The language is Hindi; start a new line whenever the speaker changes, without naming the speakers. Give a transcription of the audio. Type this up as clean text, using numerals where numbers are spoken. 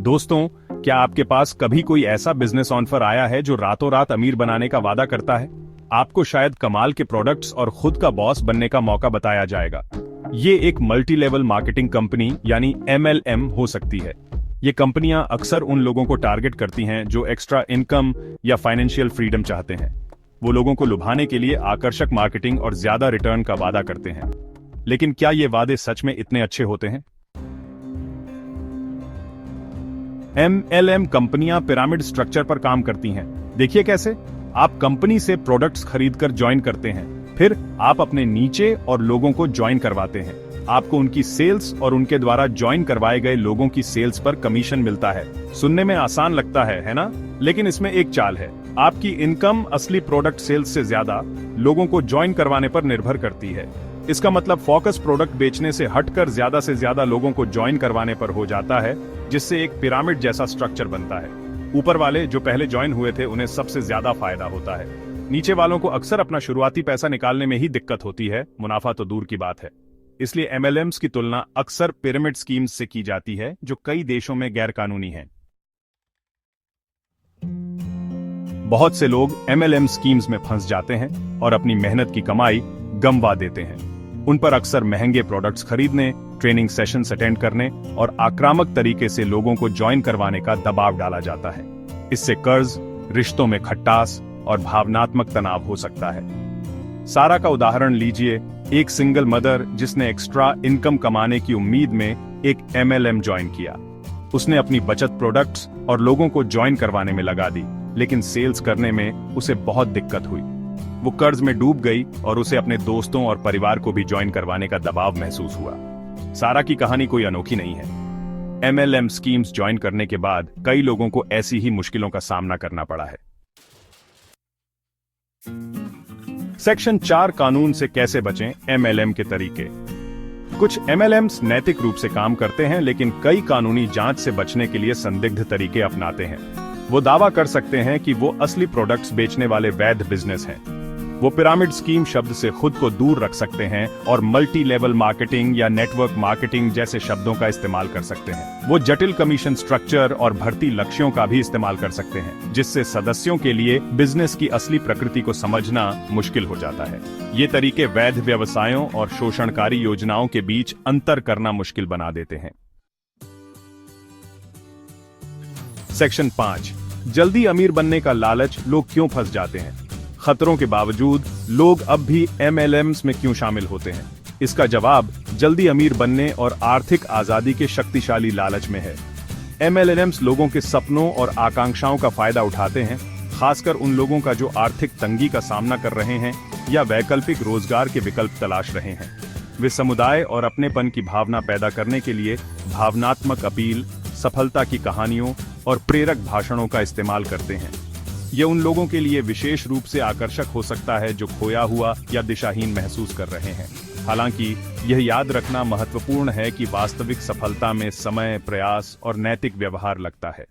दोस्तों, क्या आपके पास कभी कोई ऐसा बिजनेस ऑफर आया है जो रातों रात अमीर बनाने का वादा करता है? आपको शायद कमाल के प्रोडक्ट्स और खुद का बॉस बनने का मौका बताया जाएगा। ये एक मल्टी लेवल मार्केटिंग कंपनी यानी MLM हो सकती है। ये कंपनियां अक्सर उन लोगों को टारगेट करती हैं जो एक्स्ट्रा इनकम या फाइनेंशियल फ्रीडम चाहते हैं। वो लोगों को लुभाने के लिए आकर्षक मार्केटिंग और ज्यादा रिटर्न का वादा करते हैं। लेकिन क्या ये वादे सच में इतने अच्छे होते हैं? MLM कंपनियां पिरामिड स्ट्रक्चर पर काम करती हैं। देखिए कैसे। आप कंपनी से प्रोडक्ट्स खरीदकर ज्वाइन करते हैं, फिर आप अपने नीचे और लोगों को ज्वाइन करवाते हैं। आपको उनकी सेल्स और उनके द्वारा ज्वाइन करवाए गए लोगों की सेल्स पर कमीशन मिलता है। सुनने में आसान लगता है ना? लेकिन इसमें एक चाल है। आपकी इनकम असली प्रोडक्ट सेल्स से ज्यादा लोगों को ज्वाइन करवाने पर निर्भर करती है। इसका मतलब फोकस प्रोडक्ट बेचने से हटकर ज्यादा से ज्यादा लोगों को ज्वाइन करवाने पर हो जाता है, जिससे एक पिरामिड जैसा स्ट्रक्चर बनता है। ऊपर वाले जो पहले ज्वाइन हुए थे उन्हें सबसे ज्यादा फायदा होता है। नीचे वालों को अक्सर अपना शुरुआती पैसा निकालने में ही दिक्कत होती है, मुनाफा तो दूर की बात है। इसलिए MLMs की तुलना अक्सर पिरामिड स्कीम्स से की जाती है, जो कई देशों में गैर कानूनी है। बहुत से लोग MLM स्कीम्स में फंस जाते हैं और अपनी मेहनत की कमाई गंवा देते हैं। उन पर अक्सर महंगे प्रोडक्ट्स खरीदने, ट्रेनिंग सेशंस अटेंड करने और आक्रामक तरीके से लोगों को ज्वाइन करवाने का दबाव डाला जाता है। इससे कर्ज, रिश्तों में खटास और भावनात्मक तनाव हो सकता है। सारा का उदाहरण लीजिए, एक सिंगल मदर जिसने एक्स्ट्रा इनकम कमाने की उम्मीद में एक MLM ज्वाइन किया। उसने अपनी बचत प्रोडक्ट्स और लोगों को ज्वाइन करवाने में लगा दी, लेकिन सेल्स करने में उसे बहुत दिक्कत हुई। वो कर्ज में डूब गई और उसे अपने दोस्तों और परिवार को भी ज्वाइन करवाने का दबाव महसूस हुआ। सारा की कहानी कोई अनोखी नहीं है। MLM स्कीम्स ज्वाइन करने के बाद कई लोगों को ऐसी ही मुश्किलों का सामना करना पड़ा है। सेक्शन 4 कानून से कैसे बचें। MLM के तरीके। कुछ MLMs नैतिक रूप से काम करते हैं, लेकिन कई कानूनी जांच से बचने के लिए संदिग्ध तरीके अपनाते हैं। वो दावा कर सकते हैं कि वो असली प्रोडक्ट्स बेचने वाले वैध बिजनेस हैं। वो पिरामिड स्कीम शब्द से खुद को दूर रख सकते हैं और मल्टी लेवल मार्केटिंग या नेटवर्क मार्केटिंग जैसे शब्दों का इस्तेमाल कर सकते हैं। वो जटिल कमीशन स्ट्रक्चर और भर्ती लक्ष्यों का भी इस्तेमाल कर सकते हैं, जिससे सदस्यों के लिए बिजनेस की असली प्रकृति को समझना मुश्किल हो जाता है। ये तरीके वैध व्यवसायों और शोषणकारी योजनाओं के बीच अंतर करना मुश्किल बना देते हैं। सेक्शन 5, जल्दी अमीर बनने का लालच। लोग क्यों फंस जाते हैं? खतरों के बावजूद लोग अब भी MLMs में क्यों शामिल होते हैं? इसका जवाब जल्दी अमीर बनने और आर्थिक आजादी के शक्तिशाली लालच में है। MLMs लोगों के सपनों और आकांक्षाओं का फायदा उठाते हैं, खासकर उन लोगों का जो आर्थिक तंगी का सामना कर रहे हैं या वैकल्पिक रोजगार के विकल्प तलाश रहे हैं। वे समुदाय और अपनेपन की भावना पैदा करने के लिए भावनात्मक अपील, सफलता की कहानियों और प्रेरक भाषणों का इस्तेमाल करते हैं। ये उन लोगों के लिए विशेष रूप से आकर्षक हो सकता है जो खोया हुआ या दिशाहीन महसूस कर रहे हैं। हालांकि यह याद रखना महत्वपूर्ण है कि वास्तविक सफलता में समय, प्रयास और नैतिक व्यवहार लगता है।